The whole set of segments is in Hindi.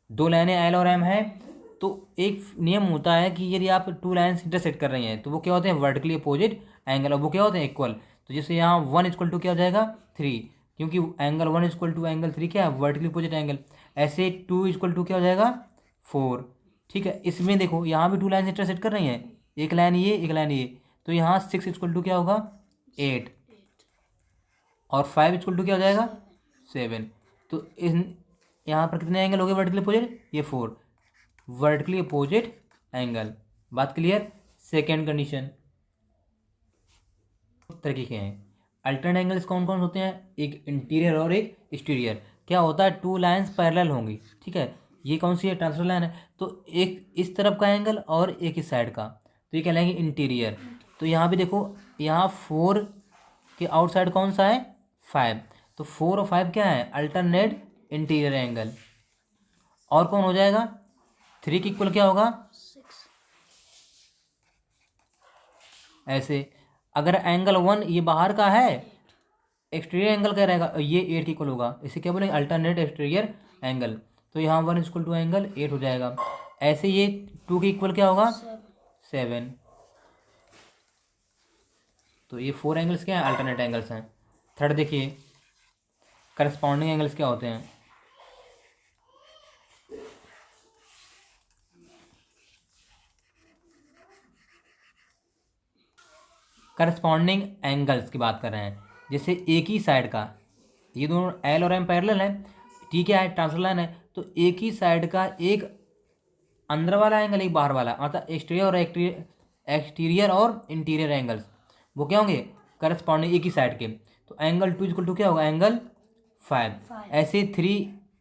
दो लाइनें एल और एम है, तो एक नियम होता है कि यदि आप टू लाइन्स इंटरसेक्ट कर रही हैं तो वो क्या होते हैं, वर्टिकली अपोजिट एंगल, और वो क्या होते हैं, इक्वल। तो जैसे यहाँ वन इक्वल टू क्या हो जाएगा, थ्री, क्योंकि angle one equal to angle three क्या है, वर्टिकली अपोजिट एंगल। ऐसे टू इक्वल टू क्या हो जाएगा, फोर। ठीक है, इसमें देखो यहाँ भी टू लाइन इंटरसेक्ट कर रही हैं, एक लाइन ये एक लाइन ये, तो यहाँ सिक्स इक्वल टू क्या होगा, एट, और फाइव इक्वल टू क्या हो जाएगा, सेवन। तो इन यहाँ पर कितने एंगल हो गए वर्टिकली अपोजिट, ये फोर, वर्टिकली अपोजिट एंगल। बात क्लियर। सेकेंड कंडीशन तरीके के हैं। अल्टरनेट एंगल्स कौन कौन होते हैं, एक इंटीरियर और एक एक्सटीरियर। क्या होता है, टू लाइंस पैरेलल होंगी, ठीक है, ये कौन सी है, ट्रांसफर लाइन है, तो एक इस तरफ का एंगल और एक इस साइड का, तो ये कहलाएंगे इंटीरियर। तो यहाँ भी देखो, यहाँ फोर के आउटसाइड कौन सा है, फाइव, तो फोर और फाइव क्या है, अल्टरनेट इंटीरियर एंगल। और कौन हो जाएगा, थ्री की इक्वल क्या होगा, ऐसे। अगर एंगल वन ये बाहर का है, एक्सटीरियर एंगल क्या रहेगा, ये एट की इक्वल होगा, इसे क्या बोलेंगे, अल्टरनेट एक्सटीरियर एंगल। तो यहाँ one equal to angle eight हो जाएगा। ऐसे ये टू की इक्वल क्या होगा, सेवन। तो ये फोर एंगल्स क्या हैं, अल्टरनेट एंगल्स हैं। थर्ड देखिए, करस्पॉन्डिंग एंगल्स क्या होते हैं। करस्पॉन्डिंग एंगल्स की बात कर रहे हैं, जैसे एक ही साइड का, ये दोनों एल और एम पैरेलल है, टी क्या है, ट्रांसफर लाइन है, तो एक ही साइड का एक अंदर वाला एंगल एक बाहर वाला, मतलब एक्सटीरियर और इंटीरियर एंगल्स, वो क्या होंगे, करस्पॉन्डिंग एक ही साइड के। तो एंगल टू इक्वल टू क्या होगा, एंगल फाइव। ऐसे थ्री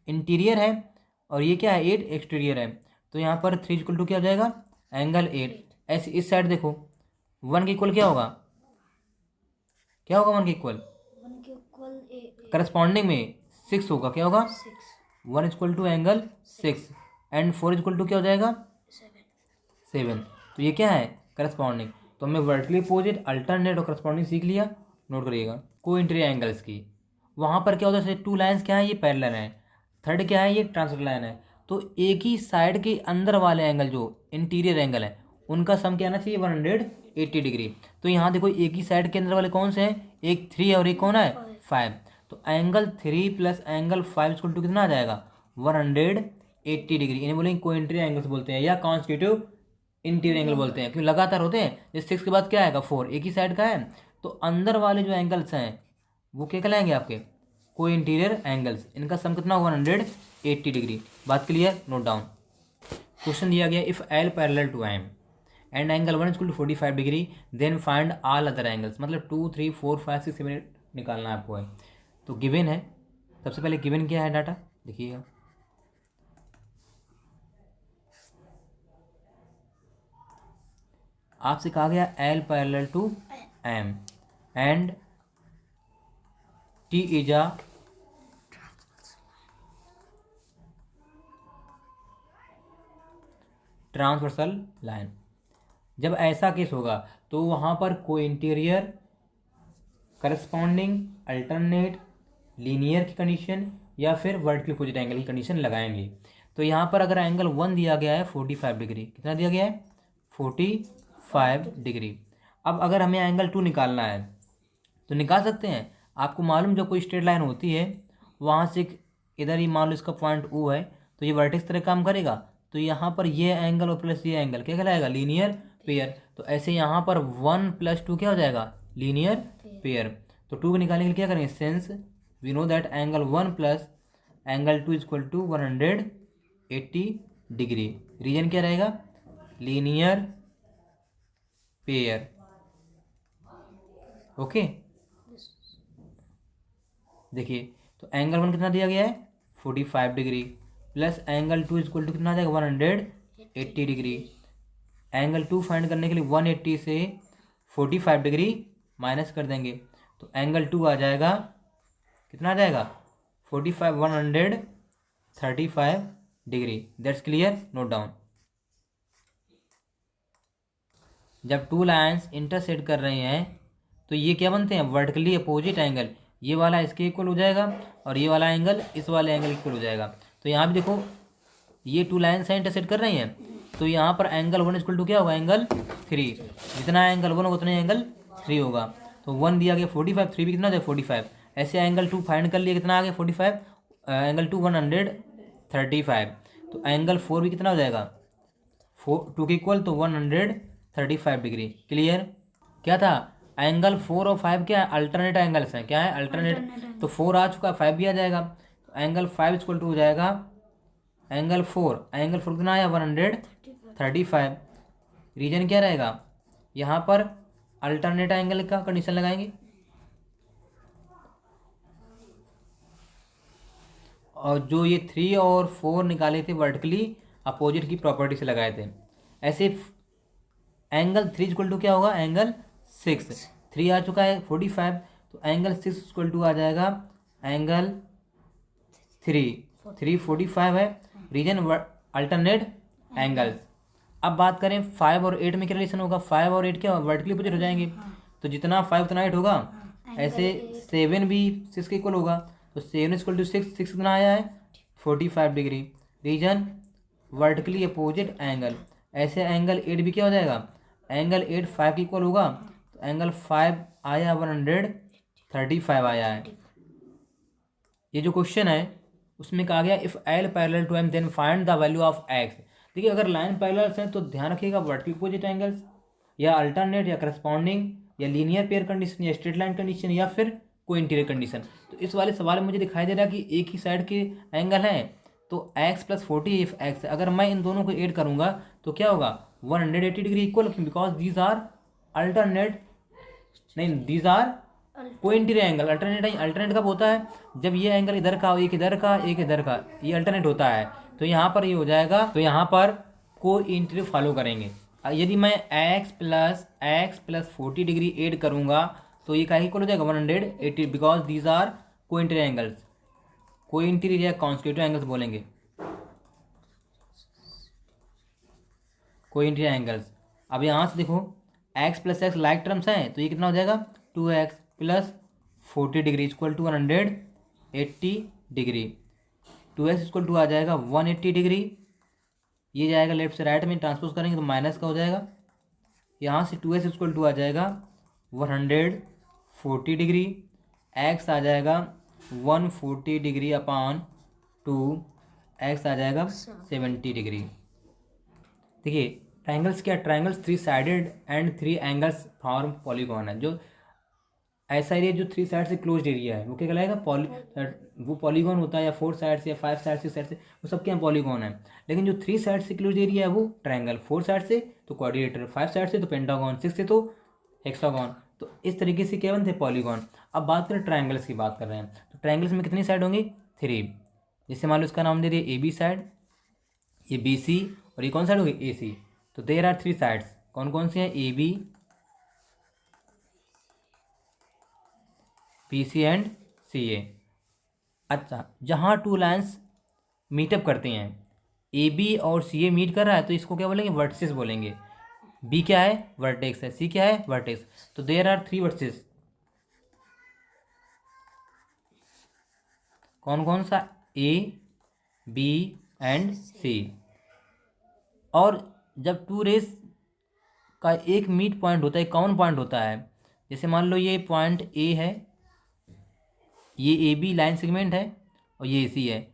इंटीरियर है और ये क्या है, एट एक्सटीरियर है, तो यहाँ पर थ्री इक्वल टू क्या हो जाएगा, एंगल एट। ऐसे इस साइड देखो, वन के इक्वल क्या होगा, क्या होगा वन के इक्वल, करस्पॉन्डिंग में सिक्स होगा, क्या होगा, one equal to angle six, and four equal to क्या हो जाएगा, सेवन। तो ये क्या है, करस्पॉन्डिंग। तो हमने वर्टिकली अपोजिट, अल्टरनेट और करस्पॉन्डिंग सीख लिया। नोट करिएगा, को इंटीरियर एंगल्स की, वहाँ पर क्या होता है, जैसे टू लाइन्स क्या है, ये पैरेलल है, थर्ड क्या है, ये ट्रांसफर लाइन है, तो एक ही साइड के अंदर वाले एंगल जो इंटीरियर एंगल है उनका सम क्या आना चाहिए, 180 डिग्री। तो यहाँ देखो, एक ही साइड के अंदर वाले कौन से हैं, एक थ्री और एक कौन है, फाइव। तो angle three plus angle five equal to कितना आ जाएगा, 180 डिग्री। इन्हें बोलेंगे को इंटीरियर एंगल्स बोलते हैं, या कॉन्स्टिट्यूटिव इंटीरियर एंगल बोलते हैं, क्योंकि लगातार होते हैं। जैसे सिक्स के बाद क्या आएगा, फोर, एक ही साइड का है, तो अंदर वाले जो एंगल्स हैं वो क्या कहलाएंगे, आपके को इंटीरियर एंगल्स। इनका सम कितना होगा, 180 डिग्री। बात क्लियर, नोट डाउन। क्वेश्चन दिया गया, if L parallel to M and angle one equal to 45 degree, then find all other angles. मतलब 2 3 4 5 6 7 निकालना है आपको है। तो गिवन है, सबसे पहले गिवन क्या है, डाटा देखिएगा, आपसे कहा गया L parallel to M and T is a transversal line. जब ऐसा केस होगा तो वहाँ पर को इंटीरियर, करस्पॉन्डिंग, अल्टरनेट, लीनियर की कंडीशन या फिर वर्टिकल अपोजिट एंगल की कंडीशन लगाएंगे। तो यहाँ पर अगर एंगल वन दिया गया है 45 डिग्री, कितना दिया गया है, 45 डिग्री। अब अगर हमें एंगल टू निकालना है तो निकाल सकते हैं। आपको मालूम, जो कोई स्ट्रेट लाइन होती है वहाँ से इधर ही मान लो इसका पॉइंट ओ है, तो ये वर्टेक्स तरह काम करेगा, तो यहाँ पर ये एंगल और प्लस ये एंगल क्या कहलाएगा, लीनियर पेयर। तो ऐसे यहाँ पर वन प्लस टू क्या हो जाएगा, लीनियर पेयर। तो टू को निकालने के लिए क्या करेंगे, since we know that angle one plus angle two equal to 180 degree. Reason क्या रहेगा, लीनियर पेयर। ओके, देखिए, तो एंगल वन कितना दिया गया है, 45 degree, plus angle two equal to कितना आ जाएगा, 180 डिग्री। एंगल टू फाइंड करने के लिए 180 से 45 डिग्री माइनस कर देंगे, तो एंगल टू आ जाएगा, कितना आ जाएगा, 45, 135 degree. That's clear, note down. जब टू लाइंस इंटरसेक्ट कर रहे हैं तो ये क्या बनते हैं, वर्टिकली अपोजिट एंगल। ये वाला इसके इक्वल हो जाएगा और ये वाला एंगल इस वाले एंगल इक्वल हो जाएगा। तो यहाँ भी देखो, ये टू लाइन्स हैं इंटरसेक्ट कर रही हैं, तो यहाँ पर एंगल 1 इक्वल टू क्या होगा, एंगल 3। जितना एंगल 1 होगा उतना एंगल 3 होगा। तो 1 दिया गया 45, 3 भी कितना हो 45। ऐसे एंगल 2 फाइंड कर लिया, कितना आ गया 45, एंगल 2 135। तो एंगल 4 भी कितना हो जाएगा 2 के इक्वल, तो 135 डिग्री। क्लियर। क्या था, एंगल 4 और 5 क्या है, अल्टरनेट एंगल्स हैं। क्या है, अल्टरनेट। तो 4 आ चुका, 5 भी आ जाएगा। तो एंगल 5 इक्वल टू हो जाएगा एंगल 4 कितना आया 135। रीजन क्या रहेगा, यहाँ पर अल्टरनेट एंगल का कंडीशन लगाएंगे, और जो ये 3 और 4 निकाले थे वर्टिकली अपोजिट की प्रॉपर्टी से लगाए थे। ऐसे एंगल 3 इक्वल टू क्या होगा, एंगल 6। 3 आ चुका है 45, तो एंगल 6 इक्वल टू आ जाएगा एंगल 345 है। Reason alternate angles. अब बात करें 5 और 8 में क्या रिलेशन होगा, 5 और 8 क्या वर्टिकली अपोजिट हो जाएंगे, तो जितना 5 उतना 8 होगा। ऐसे 7 भी 6 के इक्वल होगा, तो 7 इक्वल टू 6 कितना आया है 45 degree. Reason vertically opposite angle. ऐसे एंगल 8 भी क्या हो जाएगा, एंगल 8 5 के इक्वल होगा, तो एंगल 5 आया 135 आया है। ये जो क्वेश्चन है उसमें कहा गया if L parallel to M then find the value of X. देखिए अगर लाइन पैरेलल्स हैं तो ध्यान रखिएगा वर्टिकल अपोजिट एंगल्स, या अल्टरनेट, या करस्पॉन्डिंग, या लीनियर पेयर कंडीशन, या स्ट्रेट लाइन कंडीशन, या फिर कोई इंटीरियर कंडीशन। तो इस वाले सवाल में मुझे दिखाई दे रहा है कि एक ही साइड के एंगल हैं, तो x प्लस 40 इफ x, अगर मैं इन दोनों को ऐड करूंगा तो क्या होगा 180 degree equal, because these are alternate, नहीं दीज आर कोई इंटीरियर एंगल। अल्टरनेट कब होता है, जब ये एंगल इधर का, एक इधर का, एक इधर का, ये अल्टरनेट होता है। तो यहाँ पर ये हो जाएगा, तो यहाँ पर कोई इंटीरियर फॉलो करेंगे। यदि मैं x प्लस 40 डिग्री ऐड करूँगा तो ये क्या इक्वल हो जाएगा 180, बिकॉज दीज आर कोई इंटीरियर एंगल्स। कोई इंटीरियर या कॉन्स्टिट्यूटिव एंगल्स बोलेंगे, कोई इंटीरियर एंगल्स। अब यहाँ से देखो x plus x like terms हैं, तो ये कितना हो जाएगा 2x plus 40 degree equal to 180 degree. 2x equal to आ जाएगा 180 डिग्री। ये जाएगा लेफ्ट से राइट में, ट्रांसपोज करेंगे तो माइनस का हो जाएगा। यहाँ से 2x इक्वल टू आ जाएगा 140 डिग्री। x आ जाएगा 140 डिग्री अपॉन 2, x आ जाएगा 70 डिग्री। देखिए ट्राइंगल्स क्या, triangles 3 sided and 3 angles form polygon है। जो ऐसा एरिया जो 3 साइड से क्लोज्ड एरिया है वो क्या कहलाएगा वो पॉलीगॉन होता है, या 4 साइड से, या 5 साइड से, 6 साइड से, वो सब क्या पॉलीगॉन है। लेकिन जो 3 साइड से क्लोज्ड एरिया है वो ट्राइंगल, 4 साइड से तो क्वाड्रिलेटरल, 5 साइड से तो पेंटागन, 6 से तो हेक्सागन। तो इस तरीके से क्या बनते हैं पॉलीगॉन। अब बात करें ट्राइंगल्स की, बात कर रहे हैं तो ट्राइंगल्स में कितनी साइड होंगी 3। जैसे मान लो इसका नाम दे दिए ए बी साइड, ये बी सी, और ये कौन साइड होगी ए सी। तो देयर आर 3 साइड्स, कौन कौन सी हैं, A B, P C and C A. अच्छा, जहाँ 2 लाइन्स मीटअप करते हैं, ए बी और सी ए मीट कर रहा है, तो इसको क्या बोलेंगे वर्टिसेस बोलेंगे। बी क्या है वर्टेक्स है, सी क्या है वर्टेक्स। तो देयर आर 3 वर्टिसेस, कौन कौन सा, ए बी एंड सी। और जब 2 रेस का एक मीट पॉइंट होता है, कॉमन पॉइंट होता है, जैसे मान लो ये पॉइंट ए है, ये ए बी लाइन सेगमेंट है, और ये सी है,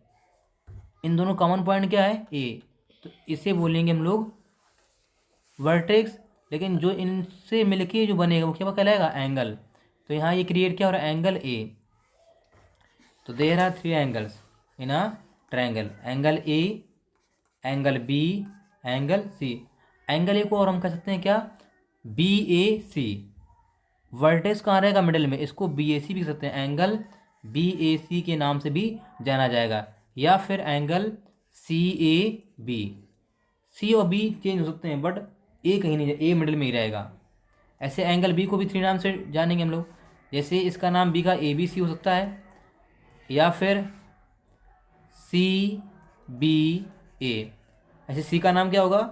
इन दोनों कॉमन पॉइंट क्या है ए, तो इसे बोलेंगे हम लोग वर्टेक्स। लेकिन जो इनसे मिलके जो बनेगा वो क्या कहलाएगा एंगल। तो यहाँ ये क्रिएट क्या हो रहा है एंगल ए। तो there are 3 angles in a triangle, angle A, angle B, angle C. Angle A को और हम कह सकते हैं क्या बी ए सी। वर्टेक्स कहाँ रहेगा मिडिल में, इसको बी ए सी भी कह सकते हैं, एंगल बी ए सी के नाम से भी जाना जाएगा, या फिर एंगल सी ए बी। सी और बी चेंज हो सकते हैं बट ए कहीं नहीं, ए मिडिल में ही रहेगा। ऐसे एंगल बी को भी 3 नाम से जानेंगे हम लोग, जैसे इसका नाम बी का ए बी सी हो सकता है, या फिर सी बी ए। ऐसे सी का नाम क्या होगा,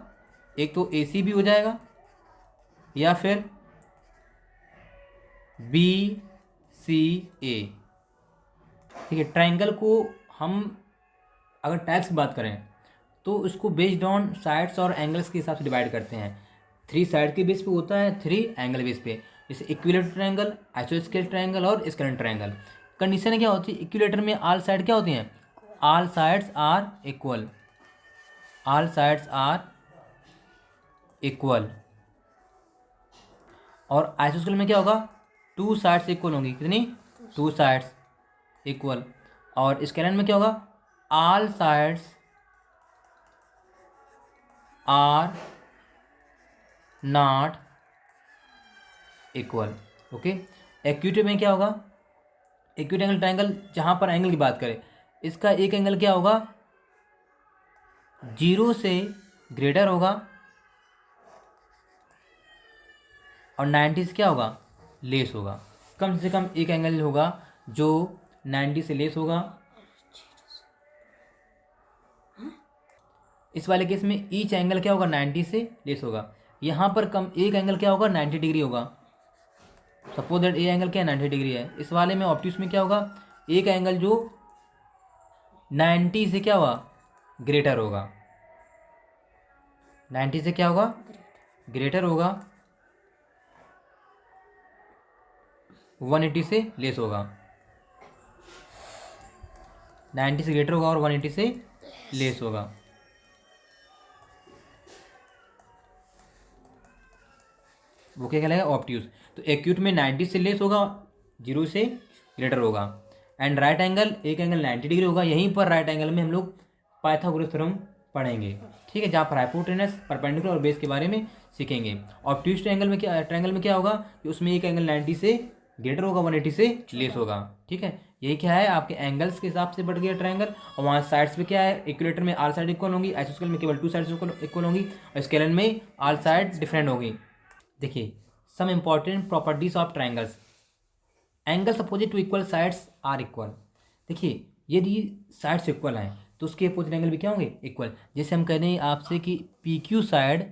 एक तो ए सी भी हो जाएगा, या फिर बी सी ए। ठीक है, ट्राइंगल को हम अगर टाइप्स की बात करें तो इसको बेस्ड ऑन साइड्स और एंगल्स के हिसाब से डिवाइड करते हैं। 3 साइड के बेस पे होता है, 3 एंगल बेस पे, जैसे इक्विलेटरल ट्रायंगल, आइसोस्केल ट्रायंगल और स्केलेटल ट्रायंगल। कंडीशन क्या होती है, इक्विलेटर में ऑल साइड क्या होती हैं, all sides are equal, all sides are equal. और आइसोस्केल में क्या होगा, 2 साइड्स इक्वल होंगी, कितनी, 2 साइड्स इक्वल। और स्केलेटल में क्या होगा, all sides are not equal. Okay. Acute में क्या होगा, एक्यूट एंगल ट्रायंगल, जहां पर एंगल की बात करें, इसका एक एंगल क्या होगा, 0 से ग्रेटर होगा और 90 से क्या होगा, लेस होगा। कम से कम एक एंगल होगा जो 90 से लेस होगा। इस वाले केस में ईच एंगल क्या होगा, 90 से लेस होगा। यहाँ पर कम एक एंगल क्या होगा, 90 डिग्री होगा। सपोज दैट ये एंगल क्या है, 90 डिग्री है। इस वाले में ऑब्ट्यूस में क्या होगा, एक एंगल जो 90 से क्या होगा, ग्रेटर होगा, 90 से क्या होगा, ग्रेटर होगा, 180 से लेस होगा, 90 से ग्रेटर होगा और 180 से लेस होगा। वो क्या कहलाएगा, ऑब्ट्यूस। तो एक्यूट में 90 से लेस होगा, 0 से ग्रेटर होगा। एंड राइट एंगल, एक एंगल 90 डिग्री होगा। यहीं पर राइट एंगल में हम लोग पाइथागोरस थ्योरम पढ़ेंगे, ठीक है, जहाँ पर हाइपोटेनस, परपेंडिकुलर और बेस के बारे में सीखेंगे। ऑब्ट्यूस ट्रायंगल में क्या, ट्रायंगल में क्या होगा कि उसमें एक एंगल 90 से ग्रेटर होगा, 180 से लेस होगा, ठीक है। यही क्या है, आपके एंगल्स के हिसाब से बढ़ गया ट्रायंगल। और वहाँ साइड्स पे क्या है, इक्विलेटर में ऑल साइड इक्वल होंगी, आइसोस्केल में केवल 2 साइड्स इक्वल होंगी, और स्केलेटल में ऑल साइड डिफरेंट होगी। देखिए, some important properties of triangles. Angles opposite to equal sides are equal. देखिए, यदि साइड्स इक्वल हैं तो उसके अपोजिट एंगल भी क्या होंगे, इक्वल। जैसे हम कह रहे हैं आपसे कि P Q side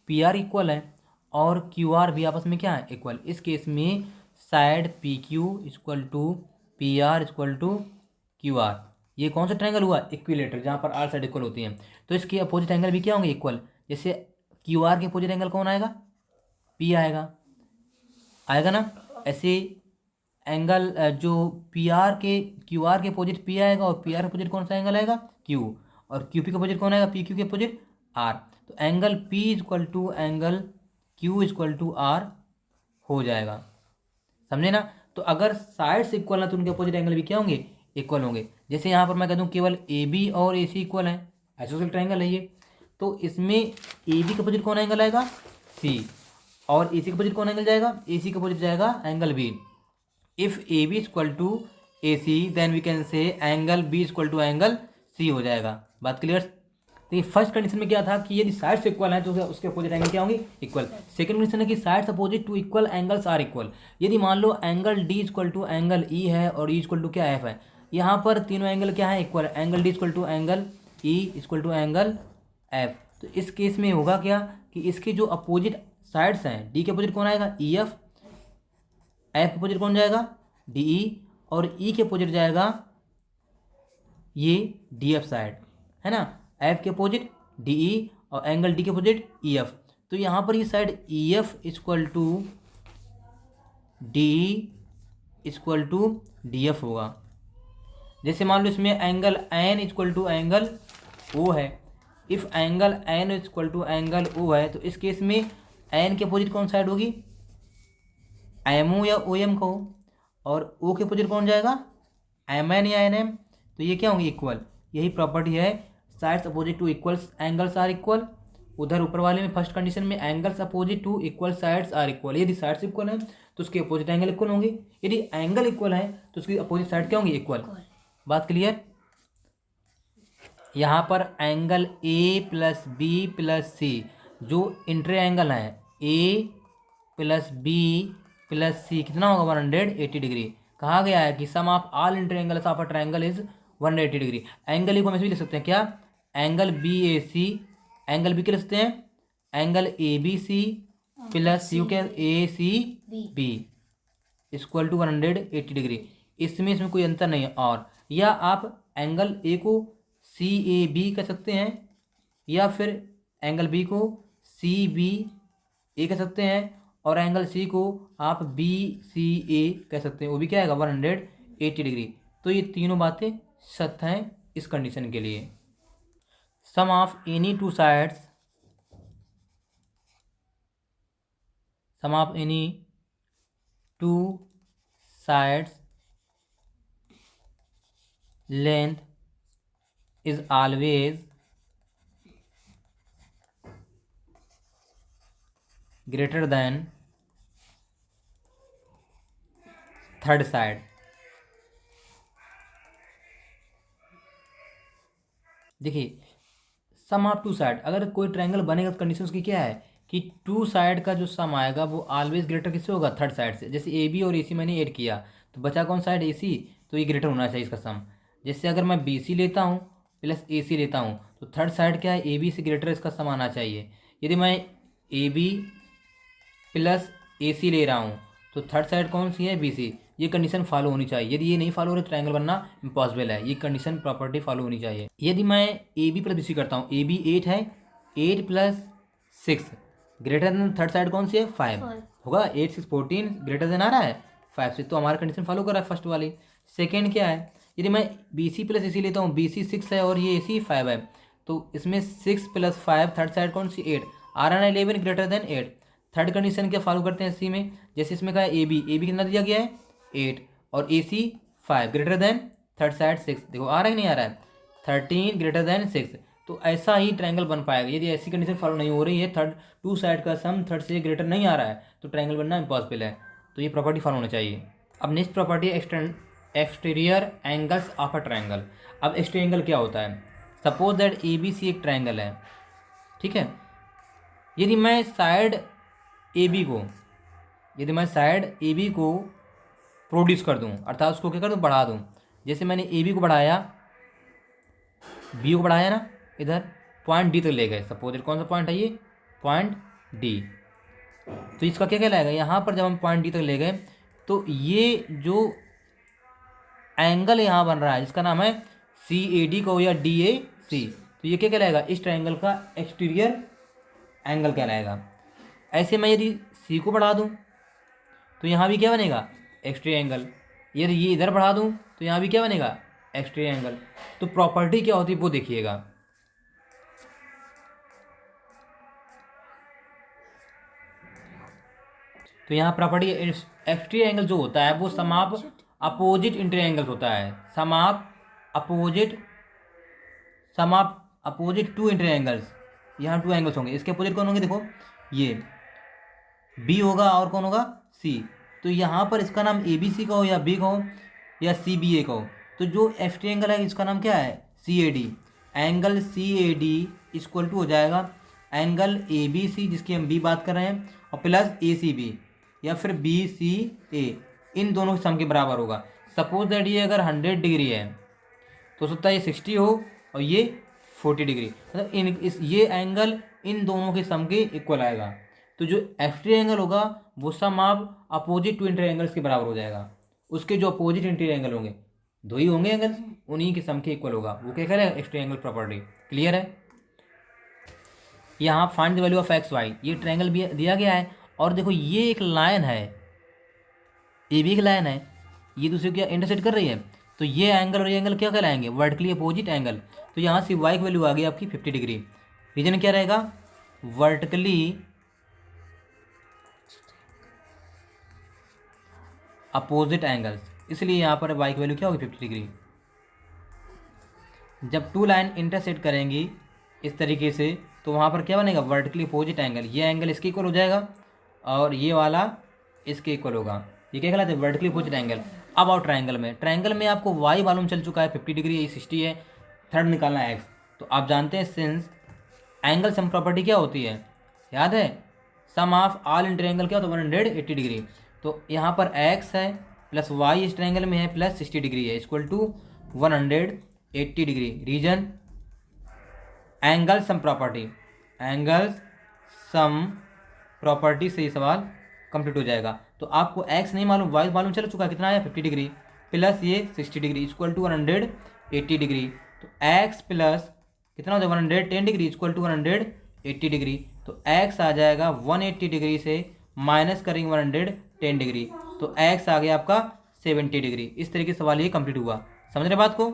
P R equal है और क्यू आर भी आपस में क्या है, इक्वल। इस केस में side P Q equal to P R equal to Q R, ये कौन सा ट्रायंगल हुआ, इक्विलेटर, जहाँ पर आर साइड इक्वल होती हैं। तो इसके अपोजिट एंगल भी क्या होंगे, इक्वल। जैसे क्यू आर के अपोजिट एंगल कौन आएगा, पी आएगा, आएगा ना। ऐसे एंगल जो पी आर के, क्यू आर के अपोजिट पी आएगा, और पी आर के अपोजिट कौन सा एंगल आएगा, क्यू, और क्यू पी के अपोजिट कौन आएगा, पी क्यू के अपोजिट आर। तो angle P equal to angle Q equal to R हो जाएगा, समझे ना। तो अगर साइड्स इक्वल है तो उनके अपोजिट एंगल भी क्या होंगे, इक्वल होंगे। जैसे यहाँ पर मैं कह दूँ केवल ए बी और ए सी इक्वल है, आइसोसेलेस ट्रायंगल है ये, तो इसमें ए बी के अपोजिट कौन एंगल आएगा, सी, और ए सी के अपोजिट कौन एंगल जाएगा, ए सी के अपोजिट जाएगा angle B. If A B equal to A C then we can say angle B equal to angle C हो जाएगा। बात क्लियर। तो ये फर्स्ट कंडीशन में क्या था कि यदि साइड्स इक्वल हैं तो उसके अपोजिट एंगल क्या होंगे, इक्वल। सेकंड कंडीशन है कि sides opposite to equal angles are equal. यदि मान लो angle D equal to angle E है और ई इक्वल टू क्या एफ है, यहाँ पर तीनों एंगल क्या है, इक्वल। Angle D equal to angle E equal to angle F. तो इस केस में होगा क्या कि इसके जो अपोजिट साइड्स हैं, डी के अपोजिट कौन आएगा, ई एफ, एफ के अपोजिट कौन जाएगा, डी ई, और ई के अपोजिट जाएगा ये डी एफ साइड, है ना। एफ के अपोजिट डी ई और एंगल डी के अपोजिट ई एफ। तो यहाँ पर ये side E F equal to D equal to D F होगा। जैसे मान लो इसमें angle N equal to angle O है। If angle N equal to angle O है तो इस केस में एन के अपोजिट कौन साइड होगी, एम ओ या ओ एम कहो, और ओ के अपोजिट कौन जाएगा, एम एन या एन एम। तो ये क्या होंगे, इक्वल। यही प्रॉपर्टी है, sides opposite to equal angles are equal. उधर ऊपर वाले में फर्स्ट कंडीशन में angles opposite to equal sides are equal. यदि साइड्स इक्वल हैं तो उसके अपोजिट एंगल इक्वल होंगे, यदि एंगल इक्वल है तो उसकी अपोजिट साइड क्या होंगी, इक्वल। बात क्लियर। यहाँ पर angle A plus B plus C जो इंटर एंगल है, A plus B plus C कितना होगा, 180 डिग्री। कहा गया है कि sum of all inter angles of a triangle is 180 degree. Angle को हम ऐसे भी लिख सकते हैं क्या, angle B A C, angle B के लिख सकते हैं angle A B C plus C के A C B equal to 180 degree. इसमें कोई अंतर नहीं है। और या आप एंगल ए को CAB कह सकते हैं, या फिर एंगल बी को CBA कह सकते हैं, और एंगल सी को आप BCA कह सकते हैं। वो भी क्या आएगा 180 डिग्री। तो ये तीनों बातें सत्य हैं इस कंडीशन के लिए। Sum of any two sides, sum of any two sides length is always greater than third side। देखिए सम ऑफ टू साइड, अगर कोई ट्रायंगल बनेगा तो कंडीशन उसकी क्या है कि टू साइड का जो सम आएगा वो ऑलवेज ग्रेटर किससे होगा, थर्ड साइड से। जैसे AB और AC मैंने ऐड किया तो बचा कौन साइड, AC, तो ये ग्रेटर होना चाहिए इसका सम। जैसे अगर मैं BC लेता हूँ प्लस AC लेता हूँ तो थर्ड साइड क्या है, AB से ग्रेटर इसका सम आना चाहिए। यदि मैं AB प्लस AC ले रहा हूँ तो थर्ड साइड कौन सी है, BC। ये कंडीशन फॉलो होनी चाहिए। यदि ये नहीं फॉलो हो रही ट्रायंगल बनना इम्पॉसिबल है। ये कंडीशन प्रॉपर्टी फॉलो होनी चाहिए। यदि मैं AB प्लस BC करता हूँ, AB 8 है, 8 plus 6 greater than third side कौन सी है, 5 होगा। 8 6 14 ग्रेटर देन आ रहा है 5 से, तो हमारा कंडीशन फॉलो कर रहा है फर्स्ट वाली। सेकेंड क्या है, यदि मैं BC प्लस AC लेता हूँ, BC 6 है और ये AC 5 है, तो इसमें 6 प्लस 5 थर्ड साइड कौन सी 8 आ रहा है, 11 ग्रेटर देन 8। थर्ड कंडीशन क्या फॉलो करते हैं सी में, जैसे इसमें कहा AB कितना दिया गया है 8 और AC 5 greater than third side 6। देखो आ रहा है नहीं आ रहा है, 13 ग्रेटर देन 6। तो ऐसा ही ट्रायंगल बन पाएगा। यदि ऐसी कंडीशन फॉलो नहीं हो रही है, थर्ड टू साइड का सम थर्ड से ग्रेटर नहीं आ रहा है, तो ट्रायंगल बनना इम्पॉसिबल है। तो ये प्रॉपर्टी फॉलो होना चाहिए। अब next property exterior angles of a triangle. अब एक्सटीरियर एंगल क्या होता है, सपोज दैट ABC एक ट्रायंगल है, ठीक है। यदि मैं साइड AB को प्रोड्यूस कर दूं, अर्थात उसको क्या कर दूं, बढ़ा दूं। जैसे मैंने AB को बढ़ाया, B को बढ़ाया ना, इधर पॉइंट D तक ले गए। सपोज कौन सा पॉइंट है ये, पॉइंट D। तो इसका क्या कहलाएगा, यहाँ पर जब हम पॉइंट D तक ले गए तो ये जो एंगल यहाँ बन रहा है जिसका नाम है CAD को या DAC, तो ये क्या कहलाएगा, इस ट्रायंगल का एक्सटीरियर एंगल कहलाएगा। ऐसे मैं यदि C को बढ़ा दूं तो यहाँ भी क्या बनेगा, एक्सटीरियर एंगल। यदि ये इधर बढ़ा दूं तो यहाँ भी क्या बनेगा, एक्सटीरियर एंगल। तो प्रॉपर्टी क्या होती है वो देखिएगा। तो यहाँ प्रॉपर्टी एक्सटीरियर एंगल जो होता है वो sum of opposite interior angles होता है। Sum of opposite two interior angles. यहाँ टू एंगल्स होंगे, इसके अपोजिट कौन होंगे, देखो ये B होगा और कौन होगा, C। तो यहाँ पर इसका नाम ABC का हो या B का हो या CBA का हो, तो जो एक्सटीरियर एंगल है इसका नाम क्या है, CAD। Angle CAD equal to हो जाएगा एंगल ABC जिसकी हम B बात कर रहे हैं और प्लस ACB या फिर BCA, इन दोनों के सम के बराबर होगा। सपोज दैट ये अगर 100 डिग्री है तो सकता है ये 60 हो और ये 40 डिग्री, मतलब ये एंगल इन दोनों के सम के इक्वल आएगा। तो जो एक्सटीरियर एंगल होगा वो sum of opposite two interior angles के बराबर हो जाएगा। उसके जो अपोजिट इंटीरियर एंगल होंगे, दो ही होंगे एंगल्स, उन्हीं के सम के इक्वल होगा। वो क्या करेगा, एक्सटीरियर एंगल प्रॉपर्टी। क्लियर है। यहाँ find the value of XY, ये ट्रायंगल भी दिया गया है और देखो ये एक लाइन है, ये भी एक लाइन है, ये दूसरे को क्या इंटरसेक्ट कर रही है। तो ये एंगल और ये एंगल क्या कहलाएंगे, वर्टिकली अपोजिट एंगल। तो यहाँ से Y की वैल्यू आ गई आपकी 50 डिग्री। रीजन क्या रहेगा, वर्टिकली अपोजिट एंगल्स, इसलिए यहाँ पर Y की वैल्यू क्या होगी 50 डिग्री। जब टू लाइन इंटरसेक्ट करेंगी इस तरीके से तो वहाँ पर क्या बनेगा, वर्टिकली अपोजिट एंगल। ये एंगल इसके इक्वल हो जाएगा और ये वाला इसके इक्वल होगा। ये क्या कहलाता है, वर्टिकली अपोजिट एंगल। अब आओ ट्रायंगल में आपको Y मालूम चल चुका है 50 डिग्री, ये 60 है, थर्ड निकालना है X। तो आप जानते हैं सिंस एंगल सम प्रॉपर्टी क्या होती है, याद है, sum of all interior angle क्या होता है 180 डिग्री। तो यहाँ पर X है प्लस Y इस ट्रायंगल में है प्लस 60 डिग्री है equal to 180 degree. Reason angle sum property से ये सवाल कंप्लीट हो जाएगा। तो आपको X नहीं मालूम, Y मालूम चल चुका है, कितना आया 50 डिग्री प्लस ये 60 डिग्री इक्वल टू 180 डिग्री। तो x प्लस कितना हो जाएगा 110 डिग्री इक्वल टू 180 डिग्री। तो x आ जाएगा 180 डिग्री से माइनस करेंगे 110 डिग्री, तो x आ गया आपका 70 डिग्री। इस तरीके से सवाल ये कंप्लीट हुआ। समझ रहे बात को?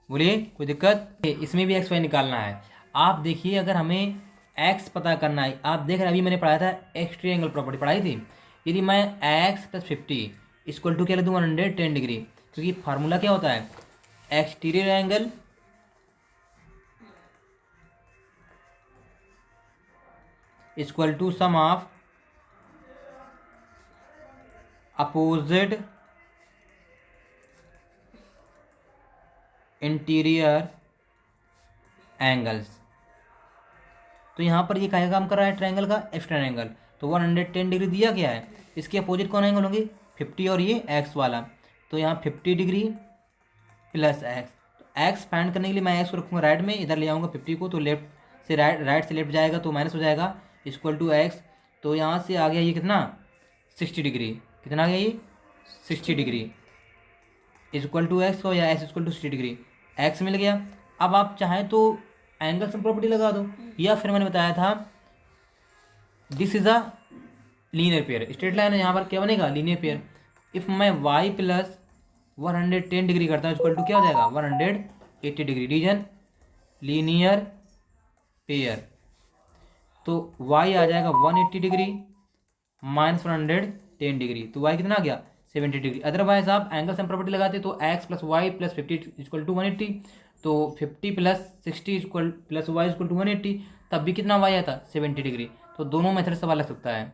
बोलिए कोई दिक्कत? इसमें भी एक्स वाई निकालना है। आप देखिए, अगर हमें एक्स पता करना है, आप देख रहे हैं अभी मैंने पढ़ाया था एक्स ट्रायंगल प्रॉपर्टी पढ़ाई थी। यदि मैं एक्स प्लस 50 इक्वल टू क्या लिख दूँ 110 डिग्री, क्योंकि फार्मूला क्या होता है, exterior angle equal to sum of opposite interior angles. तो यहाँ पर ये क्या काम कर रहा है, ट्रायंगल का एक्सटर्नल एंगल। तो 110 डिग्री दिया गया है, इसके अपोजिट कौन एंगल होंगे 50 और ये एक्स वाला। तो यहाँ 50 डिग्री प्लस एक्स। तो एक्स फाइंड करने के लिए मैं एक्स को रखूँगा राइट में, इधर ले आऊँगा 50 को, तो लेफ्ट से राइट से लेफ्ट जाएगा तो माइनस हो जाएगा इक्वल टू एक्स। तो यहाँ से आ गया ये कितना 60 डिग्री, कितना आ गया ये 60 डिग्री इक्वल टू एक्स हो, या X equal to 60 degree, X मिल गया। अब आप चाहें तो एंगल सम प्रॉपर्टी लगा दो, या फिर मैंने बताया था this is a linear pair, straight line है, यहाँ पर क्या बनेगा लीनियर पेयर। इफ मैं y प्लस 110 डिग्री करता हूँ इक्वल टू क्या हो जाएगा 180 डिग्री, रीजन लीनियर पेयर। तो y आ जाएगा 180 डिग्री माइनस 110 डिग्री, तो y कितना आ गया 70 डिग्री। अदरवाइज आप एंगल सम प्रॉपर्टी लगाते तो x plus Y plus 50 equal to 180, तो 50 plus 60 equal plus Y equal to 180, तब भी कितना y आता 70 डिग्री। तो दोनों मेथड सवाल लग सकता है।